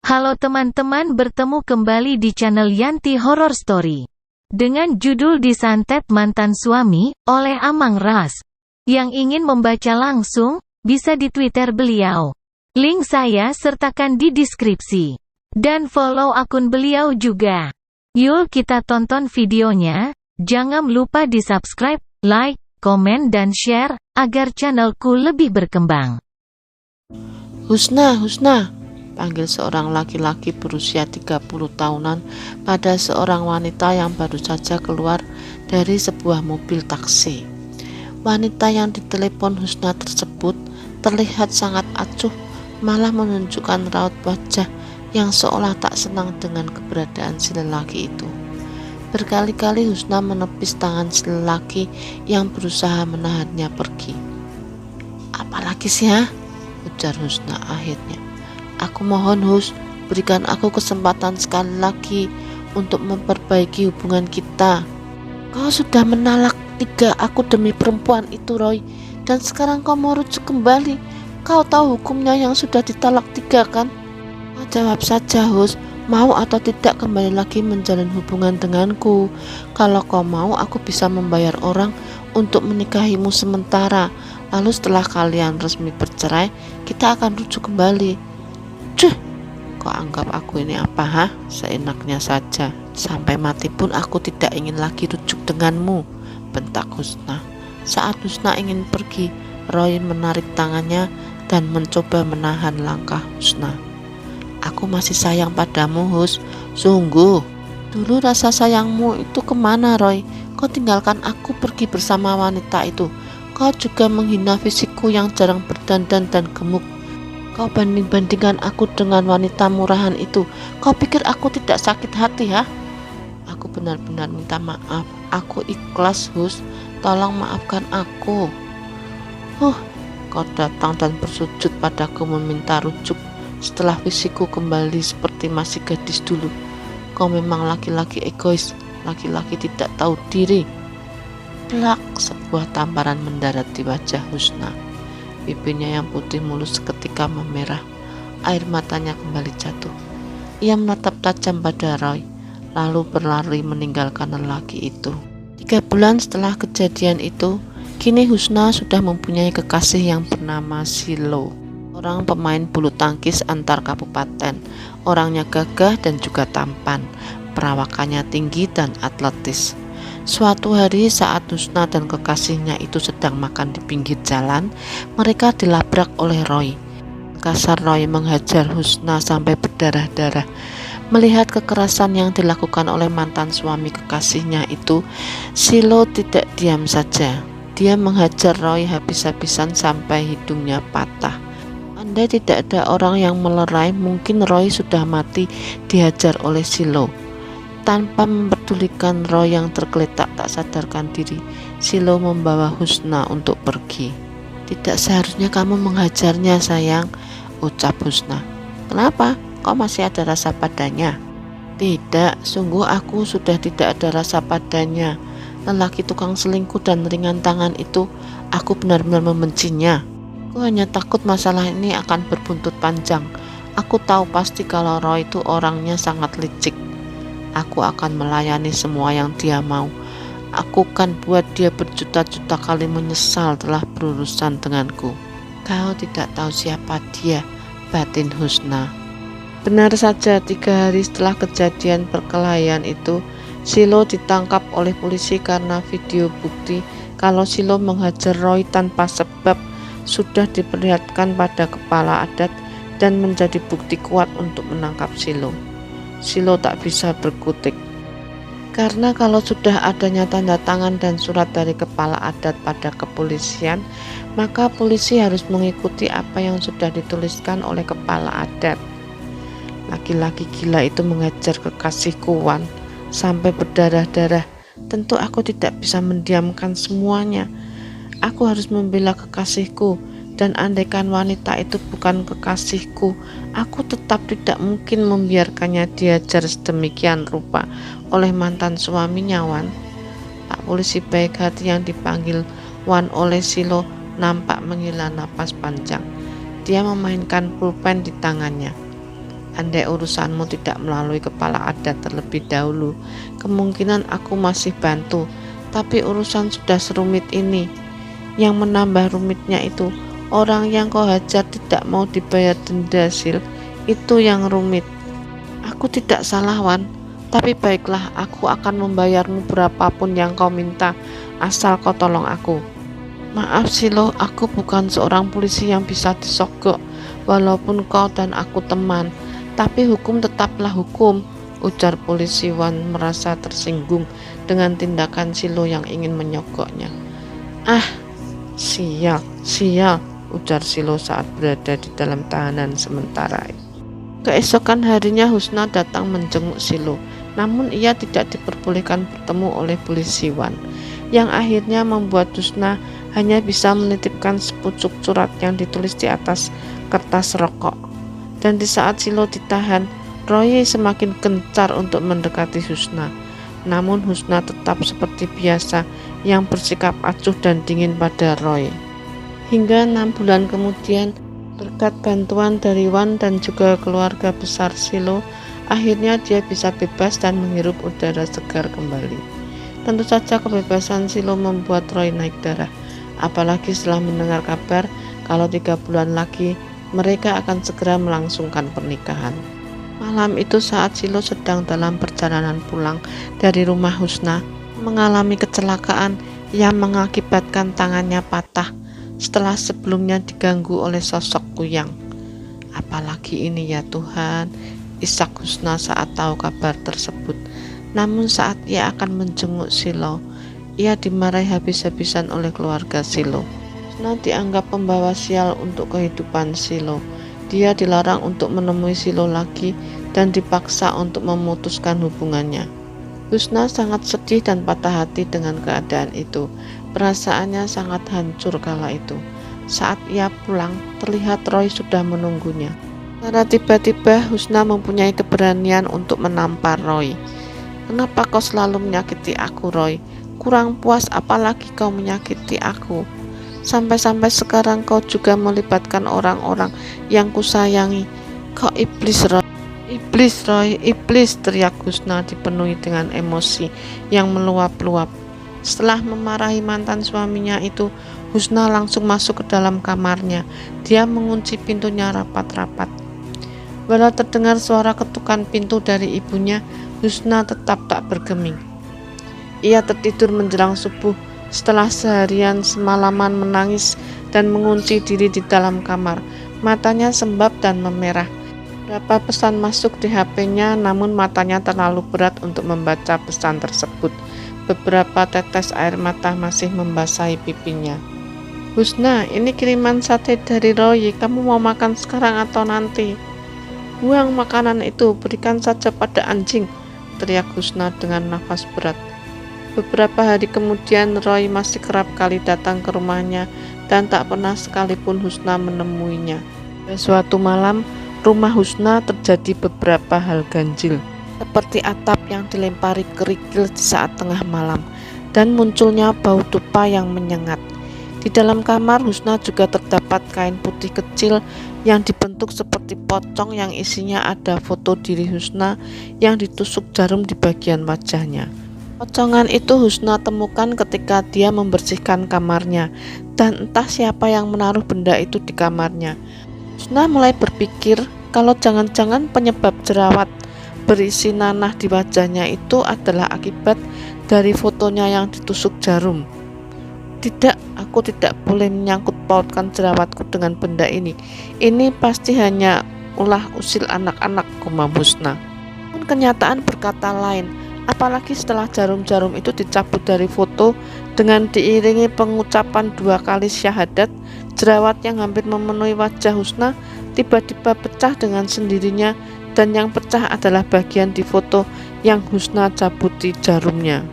Halo teman-teman, bertemu kembali di channel Yanti Horror Story. Dengan judul Disantet Mantan Suami, oleh Amang Ras. Yang ingin membaca langsung, bisa di Twitter beliau. Link saya sertakan di deskripsi. Dan follow akun beliau juga. Yuk kita tonton videonya, jangan lupa di subscribe, like, komen dan share, agar channelku lebih berkembang. Husna, panggil seorang laki-laki berusia 30 tahunan pada seorang wanita yang baru saja keluar dari sebuah mobil taksi. Wanita yang ditelepon Husna tersebut terlihat sangat acuh, malah menunjukkan raut wajah yang seolah tak senang dengan keberadaan si lelaki itu. Berkali-kali Husna menepis tangan si lelaki yang berusaha menahannya pergi. "Apalagi sih ya?" ujar Husna akhirnya. "Aku mohon Hus, berikan aku kesempatan sekali lagi untuk memperbaiki hubungan kita. Kau sudah menalak 3 aku demi perempuan itu, Roy, dan sekarang kau mau rujuk kembali. Kau tahu hukumnya yang sudah ditalak 3 kan? Jawab saja Hus, mau atau tidak kembali lagi menjalin hubungan denganku. Kalau kau mau, aku bisa membayar orang untuk menikahimu sementara. Lalu setelah kalian resmi bercerai, kita akan rujuk kembali." "Cuh, kau anggap aku ini apa, ha? Seenaknya saja. Sampai mati pun aku tidak ingin lagi rujuk denganmu," bentak Husna. Saat Husna ingin pergi, Roy menarik tangannya dan mencoba menahan langkah Husna. "Aku masih sayang padamu, Hus. Sungguh. Dulu rasa sayangmu itu kemana, Roy? Kau tinggalkan aku pergi bersama wanita itu. Kau juga menghina fisikku yang jarang berdandan dan gemuk. Kau banding-bandingkan aku dengan wanita murahan itu. Kau pikir aku tidak sakit hati, ha? Aku benar-benar minta maaf. Aku ikhlas, Hus. Tolong maafkan aku." Kau datang dan bersujud padaku meminta rujuk setelah fisikku kembali seperti masih gadis dulu. Kau memang laki-laki egois, laki-laki tidak tahu diri. Plak, sebuah tamparan mendarat di wajah Husna. Pipinya yang putih mulus seketika memerah. Air matanya kembali jatuh. Ia menatap tajam pada Roy, lalu berlari meninggalkan lelaki itu. 3 bulan setelah kejadian itu, kini Husna sudah mempunyai kekasih yang bernama Silo, orang pemain bulu tangkis antar kabupaten. Orangnya gagah dan juga tampan, perawakannya tinggi dan atletis. Suatu hari saat Husna dan kekasihnya itu sedang makan di pinggir jalan, mereka dilabrak oleh Roy. Kasar Roy menghajar Husna sampai berdarah-darah. Melihat kekerasan yang dilakukan oleh mantan suami kekasihnya itu, Silo tidak diam saja. Dia menghajar Roy habis-habisan sampai hidungnya patah. Andai tidak ada orang yang melerai, mungkin Roy sudah mati dihajar oleh Silo. Tanpa mempedulikan Roy yang tergeletak tak sadarkan diri, Silo membawa Husna untuk pergi. "Tidak seharusnya kamu menghajarnya, sayang," ucap Husna. "Kenapa? Kau masih ada rasa padanya?" "Tidak, sungguh aku sudah tidak ada rasa padanya. Lelaki tukang selingkuh dan ringan tangan itu, aku benar-benar membencinya. Aku hanya takut masalah ini akan berbuntut panjang. Aku tahu pasti kalau Roy itu orangnya sangat licik. Aku akan melayani semua yang dia mau. Aku akan buat dia berjuta-juta kali menyesal telah berurusan denganku." "Kau tidak tahu siapa dia," batin Husna. Benar saja, 3 hari setelah kejadian perkelahian itu, Silo ditangkap oleh polisi karena video bukti kalau Silo menghajar Roy tanpa sebab sudah diperlihatkan pada kepala adat dan menjadi bukti kuat untuk menangkap Silo. Silo tak bisa berkutik, karena kalau sudah adanya tanda tangan dan surat dari kepala adat pada kepolisian, maka polisi harus mengikuti apa yang sudah dituliskan oleh kepala adat. Laki-laki gila itu mengajar kekasihku Wan sampai berdarah-darah. Tentu aku tidak bisa mendiamkan semuanya. Aku harus membela kekasihku. Dan andaikan wanita itu bukan kekasihku, aku tetap tidak mungkin membiarkannya diajar sedemikian rupa oleh mantan suaminya, Wan. Pak polisi baik hati yang dipanggil Wan oleh Silo nampak menghela napas panjang. Dia memainkan pulpen di tangannya. Andai urusanmu tidak melalui kepala adat terlebih dahulu, kemungkinan aku masih bantu. Tapi urusan sudah serumit ini. Yang menambah rumitnya itu, orang yang kau hajar tidak mau dibayar denda, Sil. Itu yang rumit. Aku tidak salah, Wan. Tapi baiklah, aku akan membayarmu berapapun yang kau minta, asal kau tolong aku. Maaf Silo, aku bukan seorang polisi yang bisa disogok. Walaupun kau dan aku teman, tapi hukum tetaplah hukum, ujar polisi Wan merasa tersinggung dengan tindakan Silo yang ingin menyogoknya. Ah, sial, ujar Silo saat berada di dalam tahanan sementara. Keesokan harinya Husna datang menjenguk Silo, namun ia tidak diperbolehkan bertemu oleh polisi Wan, yang akhirnya membuat Husna hanya bisa menitipkan sepucuk surat yang ditulis di atas kertas rokok. Dan di saat Silo ditahan, Roy semakin gencar untuk mendekati Husna. Namun Husna tetap seperti biasa yang bersikap acuh dan dingin pada Roy. Hingga 6 bulan kemudian, berkat bantuan dari Wan dan juga keluarga besar Silo, akhirnya dia bisa bebas dan menghirup udara segar kembali. Tentu saja kebebasan Silo membuat Roy naik darah, apalagi setelah mendengar kabar kalau 3 bulan lagi mereka akan segera melangsungkan pernikahan. Malam itu saat Silo sedang dalam perjalanan pulang dari rumah Husna, mengalami kecelakaan yang mengakibatkan tangannya patah setelah sebelumnya diganggu oleh sosok kuyang. Apalagi ini ya Tuhan, isak Husna saat tahu kabar tersebut. Namun saat ia akan menjenguk Silo, ia dimarahi habis-habisan oleh keluarga Silo. Husna dianggap pembawa sial untuk kehidupan Silo. Dia dilarang untuk menemui Silo lagi dan dipaksa untuk memutuskan hubungannya. Husna sangat sedih dan patah hati dengan keadaan itu. Perasaannya sangat hancur kala itu. Saat ia pulang, terlihat Roy sudah menunggunya. Secara tiba-tiba Husna mempunyai keberanian untuk menampar Roy. Kenapa kau selalu menyakiti aku, Roy? Kurang puas apalagi kau menyakiti aku. Sampai-sampai sekarang kau juga melibatkan orang-orang yang kusayangi. Kau iblis, Roy. Iblis, Roy, iblis, teriak Husna dipenuhi dengan emosi yang meluap-luap. Setelah memarahi mantan suaminya itu, Husna langsung masuk ke dalam kamarnya. Dia mengunci pintunya rapat-rapat. Walau terdengar suara ketukan pintu dari ibunya, Husna tetap tak bergeming. Ia tertidur menjelang subuh setelah seharian semalaman menangis dan mengunci diri di dalam kamar. Matanya sembab dan memerah. Beberapa pesan masuk di HP-nya, namun matanya terlalu berat untuk membaca pesan tersebut. Beberapa tetes air mata masih membasahi pipinya. Husna, ini kiriman sate dari Roy. Kamu mau makan sekarang atau nanti? Buang makanan itu, berikan saja pada anjing, teriak Husna dengan nafas berat. Beberapa hari kemudian Roy masih kerap kali datang ke rumahnya dan tak pernah sekalipun Husna menemuinya. Suatu malam, rumah Husna terjadi beberapa hal ganjil, seperti atap yang dilempari kerikil di saat tengah malam dan munculnya bau dupa yang menyengat. Di dalam kamar Husna juga terdapat kain putih kecil yang dibentuk seperti pocong yang isinya ada foto diri Husna yang ditusuk jarum di bagian wajahnya. Pocongan itu Husna temukan ketika dia membersihkan kamarnya, dan entah siapa yang menaruh benda itu di kamarnya. Husna mulai berpikir kalau jangan-jangan penyebab jerawat berisi nanah di wajahnya itu adalah akibat dari fotonya yang ditusuk jarum. Tidak, aku tidak boleh menyangkut pautkan jerawatku dengan benda ini. Ini pasti hanya ulah usil anak-anak, koma Husna. Namun kenyataan berkata lain. Apalagi setelah jarum-jarum itu dicabut dari foto dengan diiringi pengucapan 2 kali syahadat, jerawat yang hampir memenuhi wajah Husna tiba-tiba pecah dengan sendirinya, dan yang pecah adalah bagian di foto yang Husna cabuti jarumnya.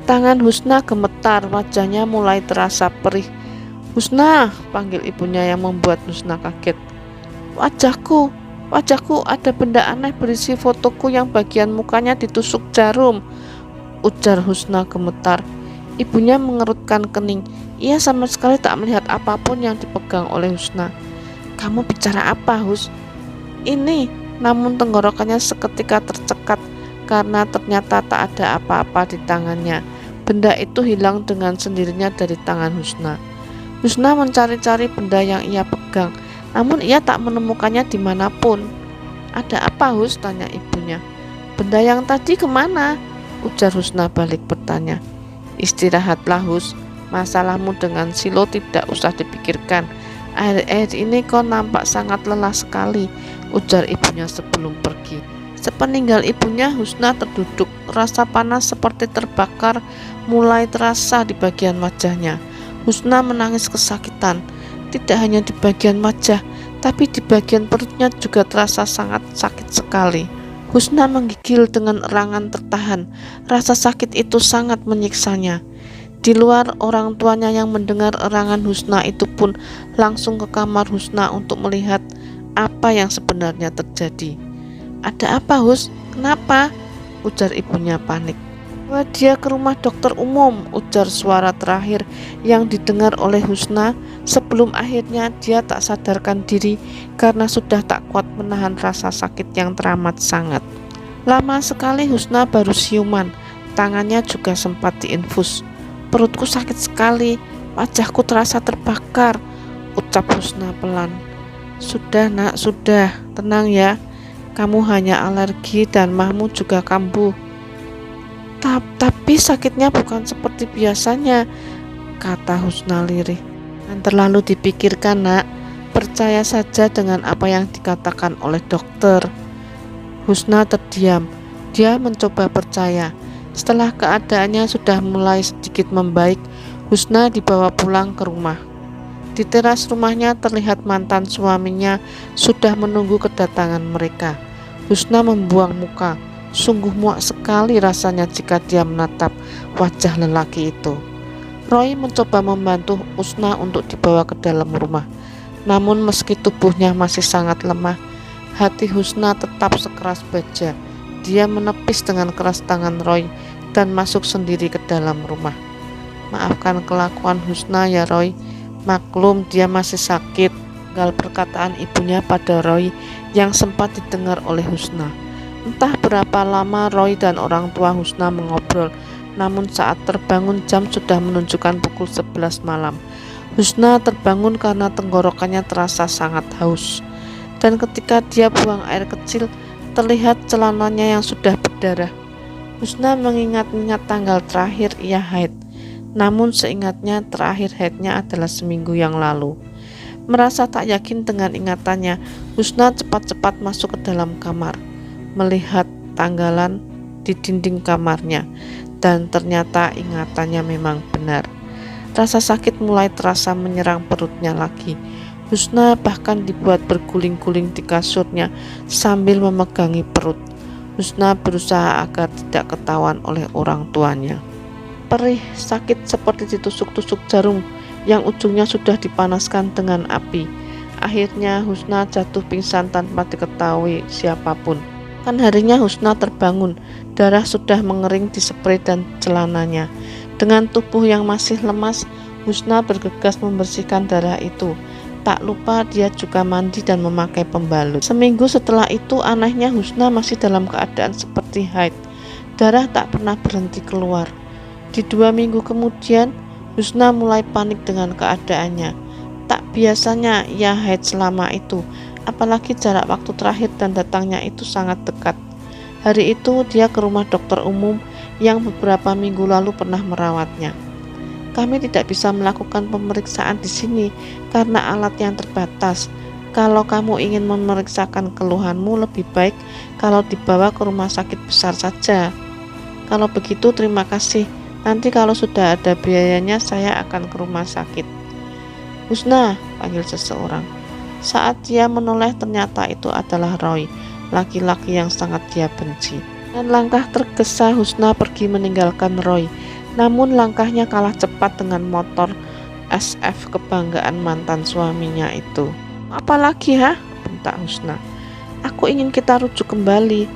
Tangan Husna gemetar, wajahnya mulai terasa perih. Husna, panggil ibunya yang membuat Husna kaget. Wajahku ada benda aneh berisi fotoku yang bagian mukanya ditusuk jarum, ujar Husna gemetar. Ibunya mengerutkan kening. Ia sama sekali tak melihat apapun yang dipegang oleh Husna. Kamu bicara apa, Hus? Ini namun tenggorokannya seketika tercekat karena ternyata tak ada apa-apa di tangannya. Benda itu hilang dengan sendirinya dari tangan Husna. Husna mencari-cari benda yang ia pegang, namun ia tak menemukannya dimanapun. "Ada apa, Hus?" tanya ibunya. "Benda yang tadi kemana?" ujar Husna balik bertanya. "Istirahatlah, Hus. Masalahmu dengan Silo tidak usah dipikirkan. Akhir-akhir ini kau nampak sangat lelah sekali," ujar ibunya sebelum pergi. Sepeninggal ibunya, Husna terduduk. Rasa panas seperti terbakar mulai terasa di bagian wajahnya. Husna menangis kesakitan. Tidak hanya di bagian wajah, tapi di bagian perutnya juga terasa sangat sakit sekali. Husna menggigil dengan erangan tertahan. Rasa sakit itu sangat menyiksanya. Di luar, orang tuanya yang mendengar erangan Husna itu pun langsung ke kamar Husna untuk melihat apa yang sebenarnya terjadi. "Ada apa, Hus? Kenapa?" ujar ibunya panik. "Bawa dia ke rumah dokter umum," ujar suara terakhir yang didengar oleh Husna sebelum akhirnya dia tak sadarkan diri karena sudah tak kuat menahan rasa sakit yang teramat sangat. Lama sekali Husna baru siuman, tangannya juga sempat diinfus. "Perutku sakit sekali, wajahku terasa terbakar," ucap Husna pelan. "Sudah nak, sudah, tenang ya. Kamu hanya alergi dan mahmu juga kambuh." Tapi sakitnya bukan seperti biasanya," kata Husna lirih. "Jangan terlalu dipikirkan, nak. Percaya saja dengan apa yang dikatakan oleh dokter." Husna terdiam. Dia mencoba percaya. Setelah keadaannya sudah mulai sedikit membaik, Husna dibawa pulang ke rumah. Di teras rumahnya terlihat mantan suaminya sudah menunggu kedatangan mereka. Husna membuang muka. Sungguh muak sekali rasanya jika dia menatap wajah lelaki itu. Roy mencoba membantu Husna untuk dibawa ke dalam rumah. Namun meski tubuhnya masih sangat lemah, hati Husna tetap sekeras baja. Dia menepis dengan keras tangan Roy dan masuk sendiri ke dalam rumah. "Maafkan kelakuan Husna ya, Roy. Maklum dia masih sakit," tinggal perkataan ibunya pada Roy yang sempat didengar oleh Husna. Entah berapa lama Roy dan orang tua Husna mengobrol, namun saat terbangun jam sudah menunjukkan pukul 11 malam. Husna terbangun karena tenggorokannya terasa sangat haus. Dan ketika dia buang air kecil, terlihat celananya yang sudah berdarah. Husna mengingat-ingat tanggal terakhir ia haid. Namun seingatnya terakhir haidnya adalah seminggu yang lalu. Merasa tak yakin dengan ingatannya, Husna cepat-cepat masuk ke dalam kamar, melihat tanggalan di dinding kamarnya, dan ternyata ingatannya memang benar. Rasa sakit mulai terasa menyerang perutnya lagi. Husna bahkan dibuat berguling-guling di kasurnya sambil memegangi perut. Husna berusaha agar tidak ketahuan oleh orang tuanya. Perih, sakit seperti ditusuk-tusuk jarum yang ujungnya sudah dipanaskan dengan api. Akhirnya Husna jatuh pingsan tanpa diketahui siapapun. Kan harinya Husna terbangun, darah sudah mengering di spray dan celananya. Dengan tubuh yang masih lemas, Husna bergegas membersihkan darah itu. Tak lupa dia juga mandi dan memakai pembalut. Seminggu setelah itu anehnya Husna masih dalam keadaan seperti haid. Darah tak pernah berhenti keluar. Di 2 minggu kemudian, Husna mulai panik dengan keadaannya. Tak biasanya ia haid selama itu, apalagi jarak waktu terakhir dan datangnya itu sangat dekat. Hari itu dia ke rumah dokter umum yang beberapa minggu lalu pernah merawatnya. "Kami tidak bisa melakukan pemeriksaan di sini karena alat yang terbatas. Kalau kamu ingin memeriksakan keluhanmu, lebih baik kalau dibawa ke rumah sakit besar saja." "Kalau begitu terima kasih. Nanti kalau sudah ada biayanya saya akan ke rumah sakit." "Husna," panggil seseorang. Saat dia menoleh ternyata itu adalah Roy, laki-laki yang sangat dia benci. Dan langkah tergesa Husna pergi meninggalkan Roy. Namun langkahnya kalah cepat dengan motor SF kebanggaan mantan suaminya itu. "Apalagi bentak Husna. "Aku ingin kita rujuk kembali."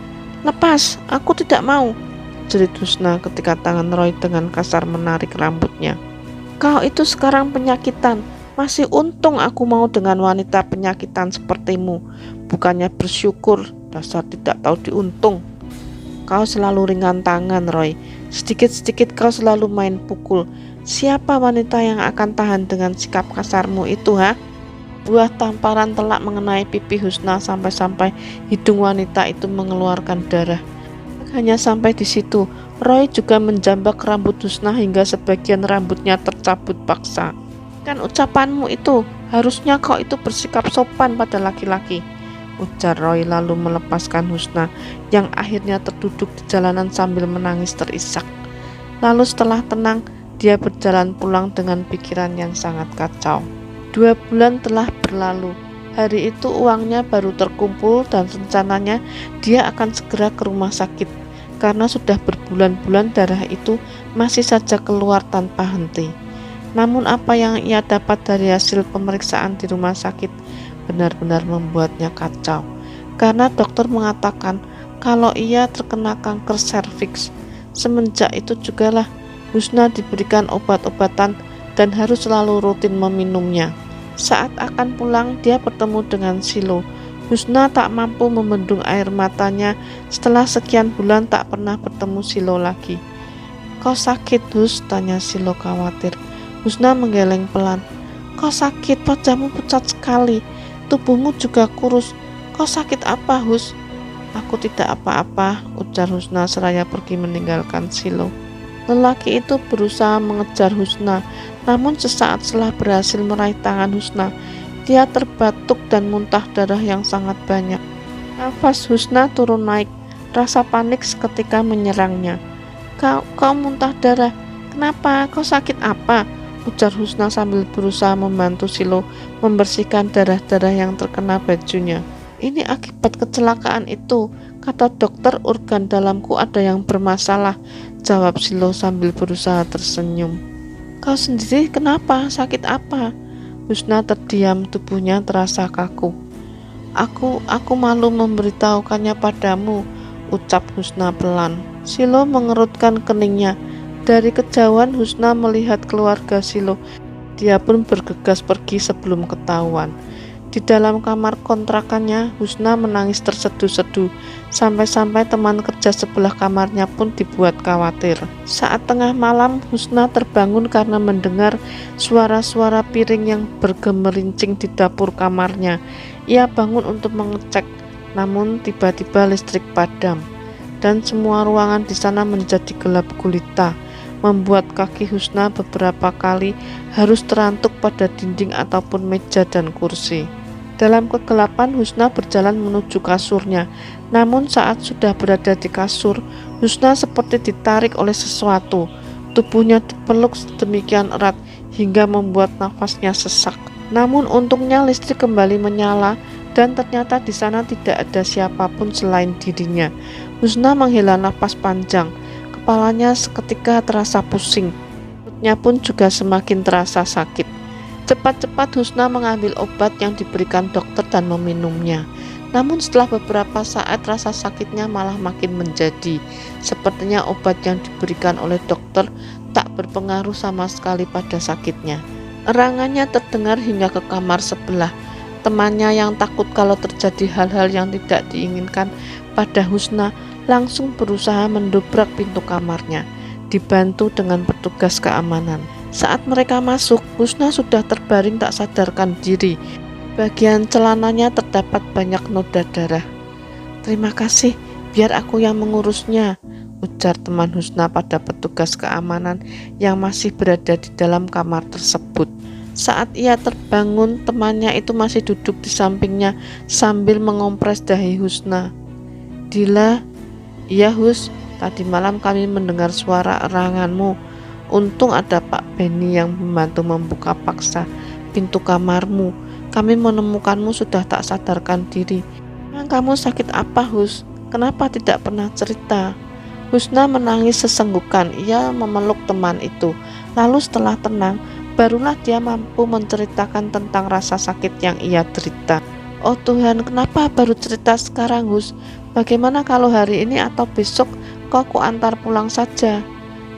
"Lepas, aku tidak mau," jerit Husna ketika tangan Roy dengan kasar menarik rambutnya. "Kau itu sekarang penyakitan. Masih untung aku mau dengan wanita penyakitan sepertimu. Bukannya bersyukur Dasar tidak tahu diuntung. Kau selalu ringan tangan, Roy. Sedikit-sedikit kau selalu main pukul. Siapa wanita yang akan tahan dengan sikap kasarmu itu, ha? Buah tamparan telak mengenai pipi Husna sampai-sampai hidung wanita itu mengeluarkan darah. Hanya sampai di situ, Roy juga menjambak rambut Husna hingga sebagian rambutnya tercabut paksa. Kan ucapanmu itu, harusnya kau itu bersikap sopan pada laki-laki, ujar Roy lalu melepaskan Husna yang akhirnya terduduk di jalanan sambil menangis terisak. Lalu setelah tenang, dia berjalan pulang dengan pikiran yang sangat kacau. 2 bulan telah berlalu. Hari itu uangnya baru terkumpul dan rencananya dia akan segera ke rumah sakit karena sudah berbulan-bulan darah itu masih saja keluar tanpa henti. Namun apa yang ia dapat dari hasil pemeriksaan di rumah sakit benar-benar membuatnya kacau, karena dokter mengatakan kalau ia terkena kanker serviks. Semenjak itu jugalah Husna diberikan obat-obatan dan harus selalu rutin meminumnya. Saat akan pulang, dia bertemu dengan Silo. Husna tak mampu membendung air matanya setelah sekian bulan tak pernah bertemu Silo lagi. Kau sakit, Hus? Tanya Silo khawatir. Husna menggeleng pelan. Kau sakit, wajahmu pucat sekali. Tubuhmu juga kurus. Kau sakit apa, Hus? Aku tidak apa-apa, ujar Husna seraya pergi meninggalkan Silo. Lelaki itu berusaha mengejar Husna, namun sesaat setelah berhasil meraih tangan Husna, dia terbatuk dan muntah darah yang sangat banyak. Nafas Husna turun naik, rasa panik seketika menyerangnya. Kau muntah darah. Kenapa? Kau sakit apa? Ujar Husna sambil berusaha membantu Silo membersihkan darah-darah yang terkena bajunya. Ini akibat kecelakaan itu, kata dokter, organ dalamku ada yang bermasalah, jawab Silo sambil berusaha tersenyum. Kau sendiri kenapa? Sakit apa? Husna terdiam, tubuhnya terasa kaku. Aku malu memberitahukannya padamu, ucap Husna pelan. Silo mengerutkan keningnya. Dari kejauhan Husna melihat keluarga Silo. Dia pun bergegas pergi sebelum ketahuan. Di dalam kamar kontrakannya, Husna menangis terseduh-seduh, sampai-sampai teman kerja sebelah kamarnya pun dibuat khawatir. Saat tengah malam, Husna terbangun karena mendengar suara-suara piring yang bergemerincing di dapur kamarnya. Ia bangun untuk mengecek, namun tiba-tiba listrik padam, dan semua ruangan di sana menjadi gelap gulita, membuat kaki Husna beberapa kali harus terantuk pada dinding ataupun meja dan kursi. Dalam kegelapan, Husna berjalan menuju kasurnya. Namun saat sudah berada di kasur, Husna seperti ditarik oleh sesuatu. Tubuhnya dipeluk sedemikian erat hingga membuat nafasnya sesak. Namun untungnya listrik kembali menyala dan ternyata di sana tidak ada siapapun selain dirinya. Husna menghela nafas panjang. Kepalanya seketika terasa pusing. Perutnya pun juga semakin terasa sakit. Cepat-cepat Husna mengambil obat yang diberikan dokter dan meminumnya. Namun setelah beberapa saat rasa sakitnya malah makin menjadi. Sepertinya obat yang diberikan oleh dokter tak berpengaruh sama sekali pada sakitnya. Erangannya terdengar hingga ke kamar sebelah. Temannya yang takut kalau terjadi hal-hal yang tidak diinginkan pada Husna langsung berusaha mendobrak pintu kamarnya, dibantu dengan petugas keamanan. Saat mereka masuk, Husna sudah terbaring tak sadarkan diri. Bagian celananya terdapat banyak noda darah. Terima kasih, biar aku yang mengurusnya, ujar teman Husna pada petugas keamanan yang masih berada di dalam kamar tersebut. Saat ia terbangun, temannya itu masih duduk di sampingnya sambil mengompres dahi Husna. Dila, iya Hus, tadi malam kami mendengar suara eranganmu. Untung ada Pak Benny yang membantu membuka paksa pintu kamarmu. Kami menemukanmu sudah tak sadarkan diri. Memang kamu sakit apa, Hus? Kenapa tidak pernah cerita? Husna menangis sesenggukan. Ia memeluk teman itu. Lalu setelah tenang, barulah dia mampu menceritakan tentang rasa sakit yang ia derita. Oh Tuhan, kenapa baru cerita sekarang, Hus? Bagaimana kalau hari ini atau besok kau kuantar pulang saja?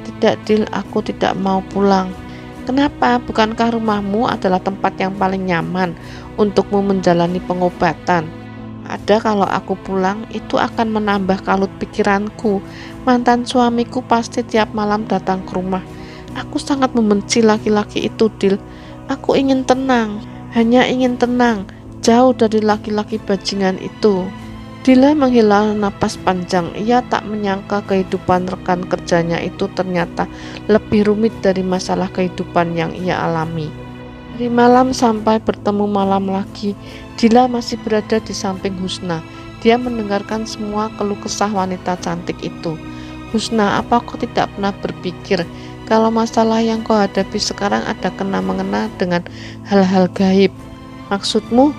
Tidak, Dil, aku tidak mau pulang. Kenapa? Bukankah rumahmu adalah tempat yang paling nyaman untukmu menjalani pengobatan? Ada kalau aku pulang, itu akan menambah kalut pikiranku. Mantan suamiku pasti tiap malam datang ke rumah. Aku sangat membenci laki-laki itu, Dil. Aku ingin tenang, hanya ingin tenang, jauh dari laki-laki bajingan itu. Dila menghela napas panjang. Ia tak menyangka kehidupan rekan kerjanya itu ternyata lebih rumit dari masalah kehidupan yang ia alami. Dari malam sampai bertemu malam lagi, Dila masih berada di samping Husna. Dia mendengarkan semua keluh kesah wanita cantik itu. Husna, apa kau tidak pernah berpikir kalau masalah yang kau hadapi sekarang ada kena-mengena dengan hal-hal gaib? Maksudmu?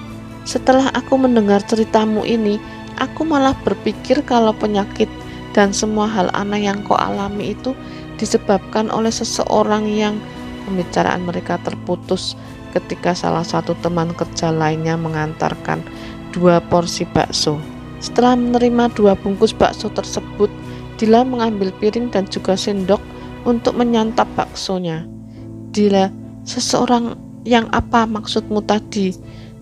Setelah aku mendengar ceritamu ini, aku malah berpikir kalau penyakit dan semua hal aneh yang kau alami itu disebabkan oleh seseorang yang pembicaraan mereka terputus ketika salah satu teman kerja lainnya mengantarkan 2 porsi bakso. Setelah menerima 2 bungkus bakso tersebut, Dila mengambil piring dan juga sendok untuk menyantap baksonya. Dila, seseorang yang apa maksudmu tadi?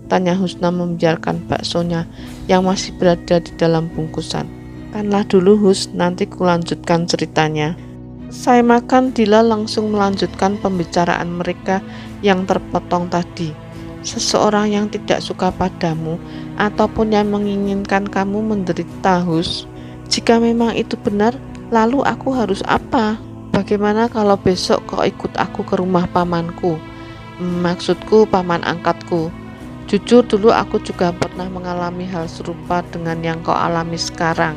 Tanya Husna membiarkan baksonya yang masih berada di dalam bungkusan. Makanlah dulu Hus, nanti kulanjutkan ceritanya. Saya makan, Dila langsung melanjutkan pembicaraan mereka yang terpotong tadi. Seseorang yang tidak suka padamu ataupun yang menginginkan kamu menderita, Hus. Jika memang itu benar, lalu aku harus apa? Bagaimana kalau besok kau ikut aku ke rumah pamanku? Maksudku paman angkatku. Jujur dulu aku juga pernah mengalami hal serupa dengan yang kau alami sekarang.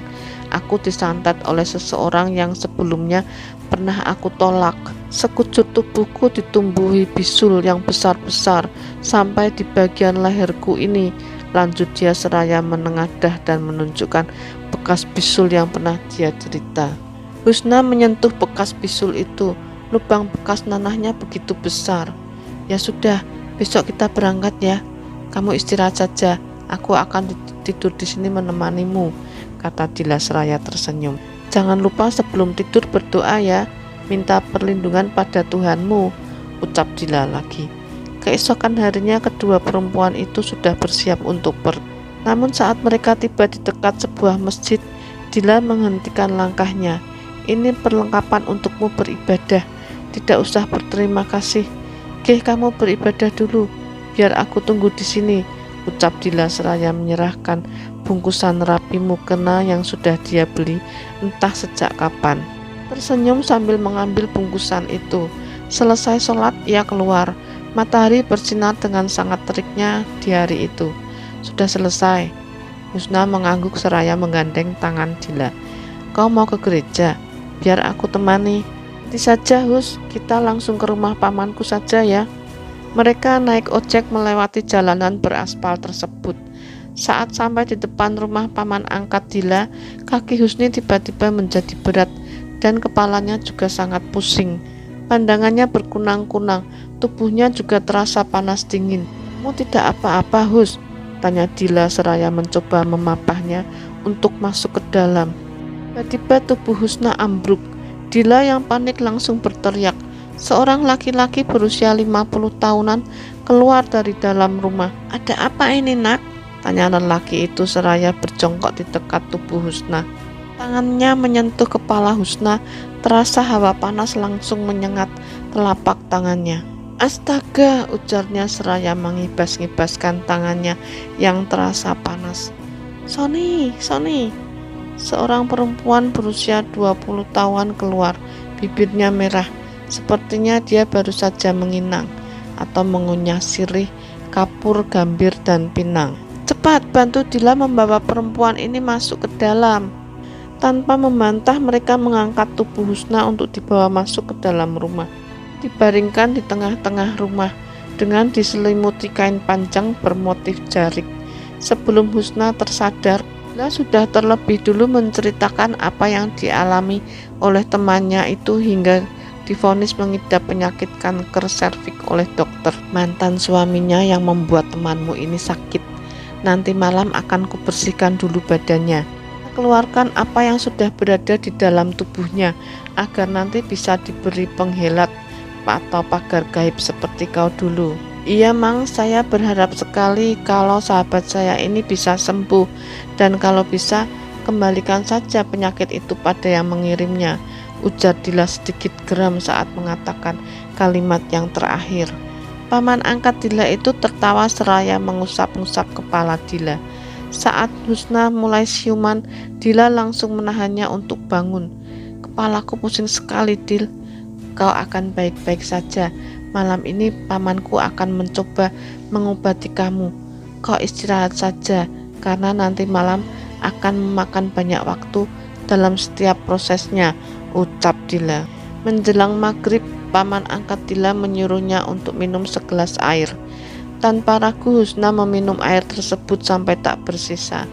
Aku disantet oleh seseorang yang sebelumnya pernah aku tolak. Sekujur tubuhku ditumbuhi bisul yang besar-besar sampai di bagian leherku ini. Lanjut dia seraya menengadah dan menunjukkan bekas bisul yang pernah dia cerita. Husna menyentuh bekas bisul itu. Lubang bekas nanahnya begitu besar. Ya sudah, besok kita berangkat ya. Kamu istirahat saja. Aku akan tidur di sini menemanimu, kata Dila seraya tersenyum. Jangan lupa sebelum tidur berdoa ya, minta perlindungan pada Tuhanmu, ucap Dila lagi. Keesokan harinya kedua perempuan itu sudah bersiap untuk pergi. Namun saat mereka tiba di dekat sebuah masjid, Dila menghentikan langkahnya. Ini perlengkapan untukmu beribadah, tidak usah berterima kasih. Kamu beribadah dulu, biar aku tunggu di sini, ucap Dila seraya menyerahkan bungkusan rapi mukena yang sudah dia beli entah sejak kapan. Tersenyum sambil mengambil bungkusan itu. Selesai sholat ia keluar. Matahari bersinar dengan sangat teriknya di hari itu. Sudah selesai. Husna mengangguk seraya menggandeng tangan Dila. Kau mau ke gereja? Biar aku temani. Nanti saja Hus, kita langsung ke rumah pamanku saja ya. Mereka naik ojek melewati jalanan beraspal tersebut. Saat sampai di depan rumah paman angkat Dila, kaki Husni tiba-tiba menjadi berat dan kepalanya juga sangat pusing. Pandangannya berkunang-kunang, tubuhnya juga terasa panas dingin. Kamu tidak apa-apa Hus? Tanya Dila seraya mencoba memapahnya untuk masuk ke dalam. Tiba-tiba tubuh Husna ambruk. Dila yang panik langsung berteriak. Seorang laki-laki berusia 50 tahunan keluar dari dalam rumah. Ada apa ini nak? Tanya lelaki itu seraya berjongkok di dekat tubuh Husna. Tangannya menyentuh kepala Husna, terasa hawa panas langsung menyengat telapak tangannya. Astaga, ujarnya seraya mengibas-ngibaskan tangannya yang terasa panas. Sony. Seorang perempuan berusia 20 tahun keluar, bibirnya merah. Sepertinya dia baru saja menginang atau mengunyah sirih, kapur, gambir, dan pinang. Cepat, bantu Dila membawa perempuan ini masuk ke dalam. Tanpa membantah, mereka mengangkat tubuh Husna untuk dibawa masuk ke dalam rumah. Dibaringkan di tengah-tengah rumah dengan diselimuti kain panjang bermotif jarik. Sebelum Husna tersadar, Dila sudah terlebih dulu menceritakan apa yang dialami oleh temannya itu hingga divonis mengidap penyakit kanker serviks oleh dokter. Mantan suaminya yang membuat temanmu ini sakit. Nanti malam akan kubersihkan dulu badannya. Keluarkan apa yang sudah berada di dalam tubuhnya agar nanti bisa diberi penghelat atau pagar gaib seperti kau dulu. Iya Mang, saya berharap sekali kalau sahabat saya ini bisa sembuh, dan kalau bisa kembalikan saja penyakit itu pada yang mengirimnya, ujar Dila sedikit geram saat mengatakan kalimat yang terakhir. Paman angkat Dila itu tertawa seraya mengusap-ngusap kepala Dila. Saat Husna mulai siuman, Dila langsung menahannya untuk bangun. Kepalaku pusing sekali, Dil. Kau akan baik-baik saja. Malam ini pamanku akan mencoba mengobati kamu. Kau istirahat saja, karena nanti malam akan memakan banyak waktu dalam setiap prosesnya, ucap Dila. Menjelang maghrib, paman angkat Dila menyuruhnya untuk minum segelas air. Tanpa ragu Husna meminum air tersebut sampai tak bersisa.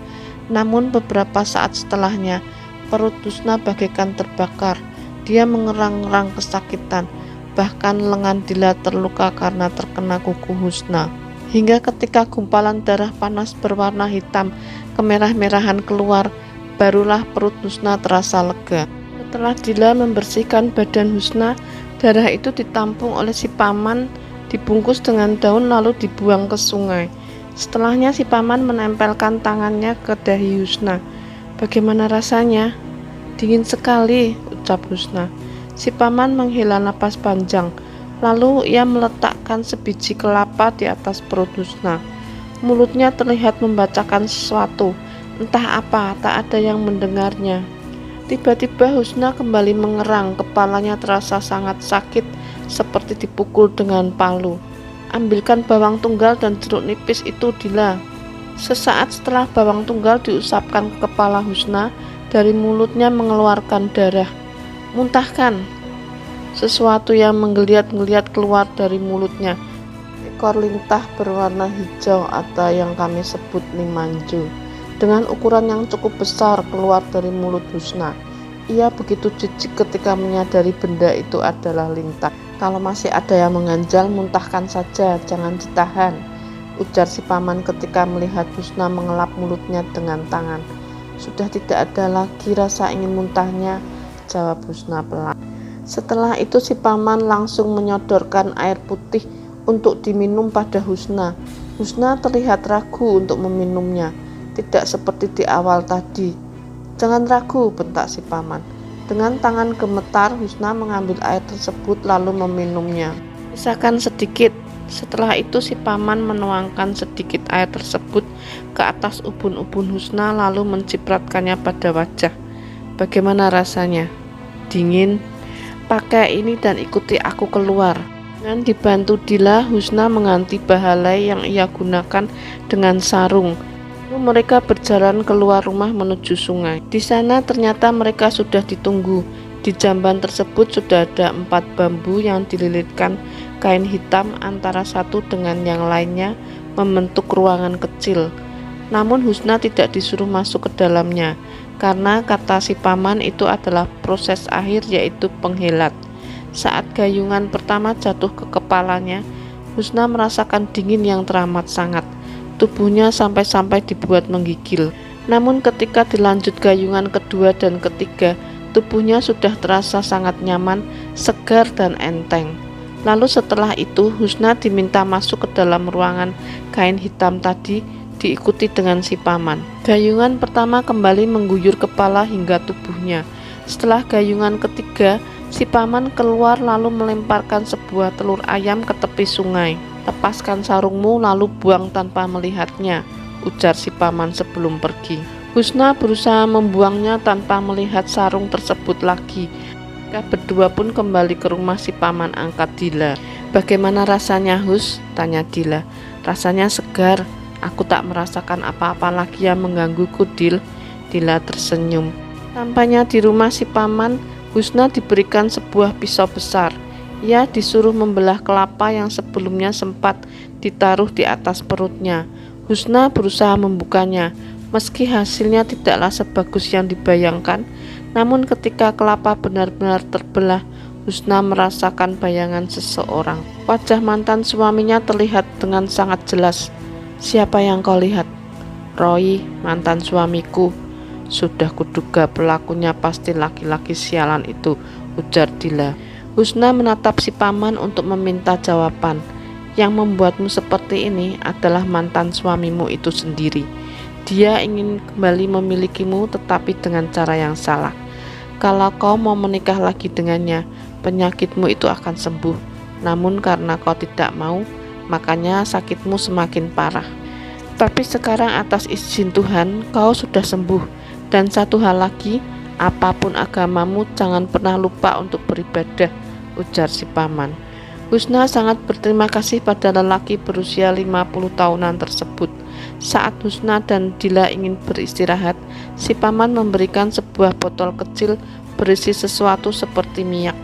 Namun beberapa saat setelahnya, perut Husna bagaikan terbakar. Dia mengerang-erang kesakitan. Bahkan lengan Dila terluka karena terkena kuku Husna. Hingga ketika gumpalan darah panas berwarna hitam kemerah-merahan keluar, barulah perut Husna terasa lega. Setelah Dila membersihkan badan Husna, darah itu ditampung oleh si paman, dibungkus dengan daun lalu dibuang ke sungai. Setelahnya si paman menempelkan tangannya ke dahi Husna. Bagaimana rasanya? Dingin sekali, ucap Husna. Si paman menghela napas panjang, lalu ia meletakkan sebiji kelapa di atas perut Husna. Mulutnya terlihat membacakan sesuatu, entah apa, tak ada yang mendengarnya. Tiba-tiba Husna kembali mengerang, kepalanya terasa sangat sakit, seperti dipukul dengan palu. Ambilkan bawang tunggal dan jeruk nipis itu, Dila. Sesaat setelah bawang tunggal diusapkan ke kepala Husna, dari mulutnya mengeluarkan darah. Muntahkan. Sesuatu yang menggeliat-geliat keluar dari mulutnya. Ekor lintah berwarna hijau atau yang kami sebut limanju, dengan ukuran yang cukup besar keluar dari mulut Husna. Ia begitu jijik ketika menyadari benda itu adalah lintah. Kalau masih ada yang mengganjal, muntahkan saja, jangan ditahan, ujar si paman ketika melihat Husna mengelap mulutnya dengan tangan. Sudah tidak ada lagi rasa ingin muntahnya, jawab Husna pelan. Setelah itu si paman langsung menyodorkan air putih untuk diminum pada Husna. Husna terlihat ragu untuk meminumnya, tidak seperti di awal tadi. Jangan ragu, bentak si paman. Dengan tangan gemetar, Husna mengambil air tersebut lalu meminumnya. Sisakan sedikit. Setelah itu si paman menuangkan sedikit air tersebut ke atas ubun-ubun Husna lalu mencipratkannya pada wajah. Bagaimana rasanya? Dingin? Pakai ini dan ikuti aku keluar. Dengan dibantu Dila, Husna mengganti bahalai yang ia gunakan dengan sarung. Lalu mereka berjalan keluar rumah menuju sungai. Di sana ternyata mereka sudah ditunggu. Di jamban tersebut sudah ada 4 bambu yang dililitkan kain hitam antara satu dengan yang lainnya membentuk ruangan kecil. Namun Husna tidak disuruh masuk ke dalamnya, karena kata si paman itu adalah proses akhir, yaitu penghelat. Saat gayungan pertama jatuh ke kepalanya, Husna merasakan dingin yang teramat sangat. Tubuhnya sampai-sampai dibuat menggigil. Namun ketika dilanjut gayungan kedua dan ketiga, tubuhnya sudah terasa sangat nyaman, segar dan enteng. Lalu setelah itu Husna diminta masuk ke dalam ruangan kain hitam tadi, diikuti dengan si paman. Gayungan pertama kembali mengguyur kepala hingga tubuhnya. Setelah gayungan ketiga, si paman keluar lalu melemparkan sebuah telur ayam ke tepi sungai. Lepaskan sarungmu lalu buang tanpa melihatnya, ujar si paman sebelum pergi. Husna berusaha membuangnya tanpa melihat sarung tersebut lagi. Mereka berdua pun kembali ke rumah si paman angkat Dila. Bagaimana rasanya, Hus? Tanya Dila. Rasanya segar. Aku tak merasakan apa-apa lagi yang menggangguku, Dil. Dila tersenyum. Sampainya di rumah si paman, Husna diberikan sebuah pisau besar. Ia disuruh membelah kelapa yang sebelumnya sempat ditaruh di atas perutnya. Husna berusaha membukanya. Meski hasilnya tidaklah sebagus yang dibayangkan, namun ketika kelapa benar-benar terbelah, Husna merasakan bayangan seseorang. Wajah mantan suaminya terlihat dengan sangat jelas. Siapa yang kau lihat? Roy, mantan suamiku. Sudah kuduga pelakunya pasti laki-laki sialan itu, ujar Dila. Husna menatap si paman untuk meminta jawaban. Yang membuatmu seperti ini adalah mantan suamimu itu sendiri. Dia ingin kembali memilikimu tetapi dengan cara yang salah. Kalau kau mau menikah lagi dengannya, penyakitmu itu akan sembuh. Namun karena kau tidak mau, makanya sakitmu semakin parah. Tapi sekarang atas izin Tuhan, kau sudah sembuh. Dan satu hal lagi, apapun agamamu, jangan pernah lupa untuk beribadah, ujar si paman. Husna sangat berterima kasih pada lelaki berusia 50 tahunan tersebut. Saat Husna dan Dila ingin beristirahat, si paman memberikan sebuah botol kecil berisi sesuatu seperti minyak.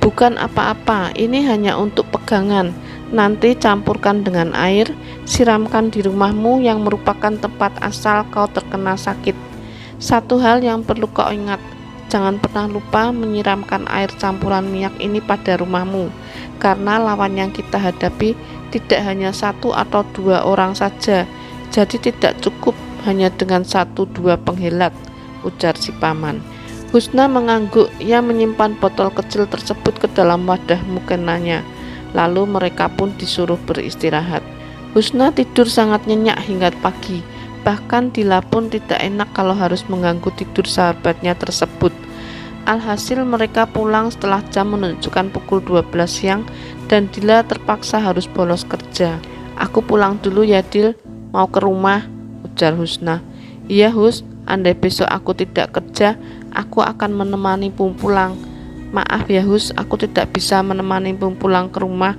Bukan apa-apa, ini hanya untuk pegangan. Nanti campurkan dengan air, siramkan di rumahmu yang merupakan tempat asal kau terkena sakit. Satu hal yang perlu kau ingat, jangan pernah lupa menyiramkan air campuran minyak ini pada rumahmu, karena lawan yang kita hadapi tidak hanya 1 atau 2 orang saja, jadi tidak cukup hanya dengan 1-2 penghelat, ujar si paman. Husna mengangguk. Ia menyimpan botol kecil tersebut ke dalam wadah mukenanya. Lalu mereka pun disuruh beristirahat. Husna tidur sangat nyenyak hingga pagi. Bahkan Dila pun tidak enak kalau harus mengganggu tidur sahabatnya tersebut. Alhasil mereka pulang setelah jam menunjukkan pukul 12 siang dan Dila terpaksa harus bolos kerja. Aku pulang dulu ya Dil, mau ke rumah, ujar Husna. Iya Hus, andai besok aku tidak kerja, aku akan menemanimu pulang. Maaf ya Hus, aku tidak bisa menemanimu pulang ke rumah,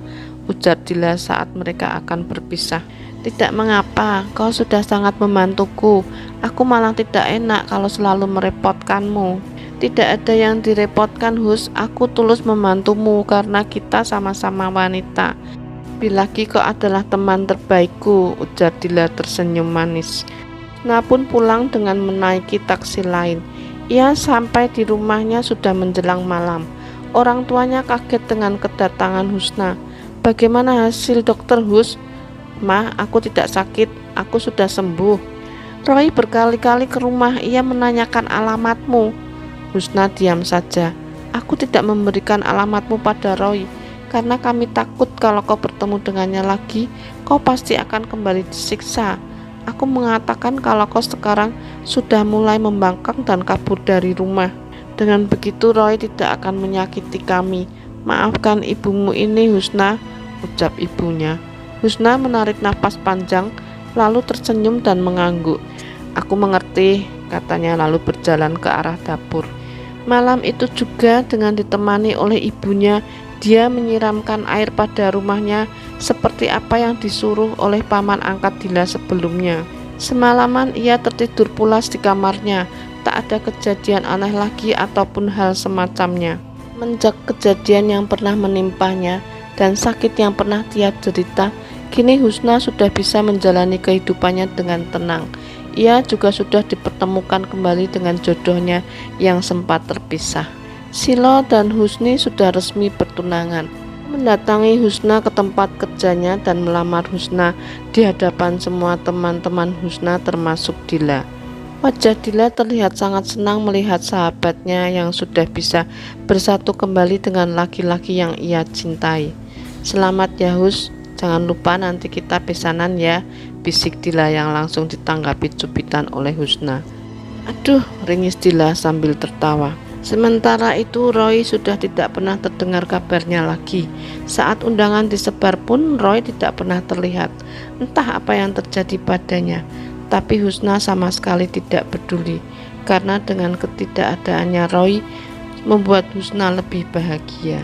ujar Dila saat mereka akan berpisah. Tidak mengapa, kau sudah sangat membantuku. Aku malah tidak enak kalau selalu merepotkanmu. Tidak ada yang direpotkan Hus, aku tulus membantumu karena kita sama-sama wanita. Bilagi kau adalah teman terbaikku, ujar Dila tersenyum manis. Husna pun pulang dengan menaiki taksi lain. Ia sampai di rumahnya sudah menjelang malam. Orang tuanya kaget dengan kedatangan Husna. Bagaimana hasil dokter Hus? Ma, aku tidak sakit, aku sudah sembuh. Roy berkali-kali ke rumah, ia menanyakan alamatmu. Husna diam saja. Aku tidak memberikan alamatmu pada Roy, karena kami takut kalau kau bertemu dengannya lagi, kau pasti akan kembali disiksa. Aku mengatakan kalau kau sekarang sudah mulai membangkang dan kabur dari rumah. Dengan begitu Roy tidak akan menyakiti kami. Maafkan ibumu ini Husna, ucap ibunya. Husna menarik napas panjang, lalu tersenyum dan mengangguk. Aku mengerti, katanya lalu berjalan ke arah dapur. Malam itu juga dengan ditemani oleh ibunya, dia menyiramkan air pada rumahnya seperti apa yang disuruh oleh paman angkat Dila sebelumnya. Semalaman ia tertidur pulas di kamarnya, tak ada kejadian aneh lagi ataupun hal semacamnya. Semenjak kejadian yang pernah menimpanya dan sakit yang pernah dia derita, kini Husna sudah bisa menjalani kehidupannya dengan tenang. Ia juga sudah dipertemukan kembali dengan jodohnya yang sempat terpisah. Silo dan Husni sudah resmi bertunangan. Mendatangi Husna ke tempat kerjanya dan melamar Husna di hadapan semua teman-teman Husna termasuk Dila. Wajah Dila terlihat sangat senang melihat sahabatnya yang sudah bisa bersatu kembali dengan laki-laki yang ia cintai. Selamat ya Hus, jangan lupa nanti kita pesanan ya, bisik Dila yang langsung ditanggapi cubitan oleh Husna. Aduh, ringis Dila sambil tertawa. Sementara itu Roy sudah tidak pernah terdengar kabarnya lagi. Saat undangan disebar pun Roy tidak pernah terlihat. Entah apa yang terjadi padanya. Tapi Husna sama sekali tidak peduli, karena dengan ketidakadaannya Roy membuat Husna lebih bahagia.